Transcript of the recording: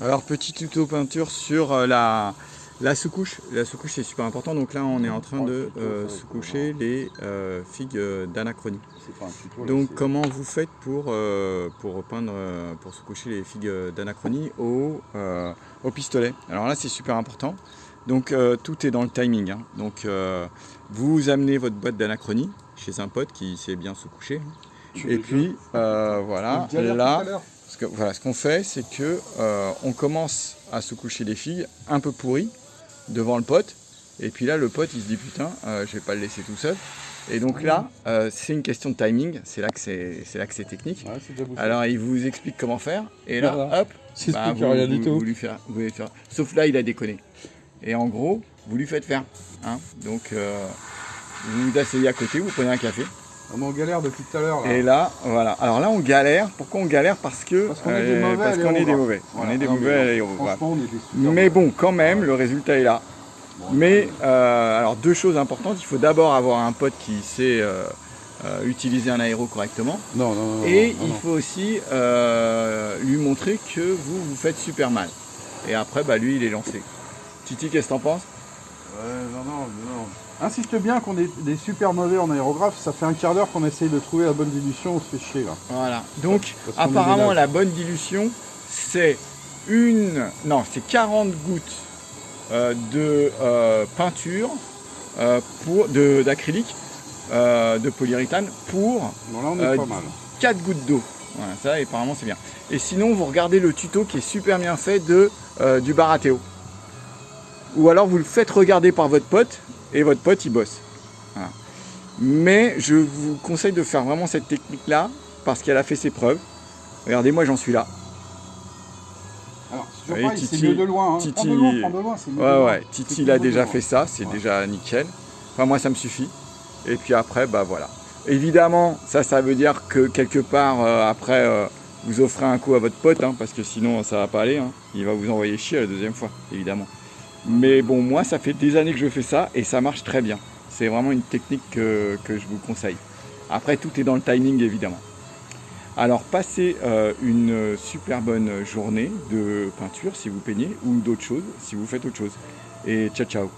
Alors petit tuto peinture sur la sous-couche. La sous-couche c'est super important. Donc là on est en train de sous-coucher les figues d'Anachronie. Donc comment vous faites pour peindre, pour sous-coucher les figues d'Anachronie au pistolet? Alors là c'est super important. Donc tout est dans le timing, hein. Donc vous amenez votre boîte d'Anachronie chez un pote qui sait bien sous-coucher. Et puis voilà, là, voilà, ce qu'on fait, c'est que on commence à sous-coucher les figues un peu pourries devant le pote. Et puis là, le pote, il se dit putain, je vais pas le laisser tout seul. Et donc là, c'est une question de timing. C'est là que c'est technique. Ouais, alors, il vous explique comment faire. Et là, voilà. hop, bah, vous lui faire. Sauf là, il a déconné. Et en gros, vous lui faites faire. Hein. Donc, vous vous asseyez à côté, vous prenez un café. On est en galère depuis tout à l'heure. Et là, voilà. Alors là, on galère. Pourquoi on galère? Parce qu'on est des mauvais. On est des mauvais. Voilà. On est des mauvais. Franchement, on est des super mais bon, quand même, le résultat est là. Bon, mais alors, deux choses importantes. Il faut d'abord avoir un pote qui sait utiliser un aéro correctement. Et il faut aussi lui montrer que vous faites super mal. Et après, bah, lui, il est lancé. Titi, qu'est-ce que t'en penses? Non. Insiste bien qu'on est des super mauvais en aérographe, ça fait un quart d'heure qu'on essaye de trouver la bonne dilution, on se fait chier là. Voilà, donc apparemment la bonne dilution c'est c'est 40 gouttes de peinture d'acrylique, de polyuréthane pour bon, là, on est pas mal. 4 gouttes d'eau. Voilà, ça apparemment c'est bien. Et sinon vous regardez le tuto qui est super bien fait du Baratéo. Ou alors vous le faites regarder par votre pote et votre pote il bosse. Voilà. Mais je vous conseille de faire vraiment cette technique là parce qu'elle a fait ses preuves. Regardez, moi j'en suis là. Alors c'est mieux de loin. Hein. Titi, prends de loin, c'est mieux de loin. Ouais, Titi il a déjà fait ça, c'est déjà nickel. Enfin moi ça me suffit. Et puis après bah voilà. Évidemment ça veut dire que quelque part après vous offrez un coup à votre pote, hein, parce que sinon ça va pas aller. Hein. Il va vous envoyer chier la deuxième fois, évidemment. Mais bon, moi, ça fait des années que je fais ça et ça marche très bien. C'est vraiment une technique que je vous conseille. Après, tout est dans le timing, évidemment. Alors, passez une super bonne journée de peinture si vous peignez ou d'autres choses si vous faites autre chose. Et ciao, ciao.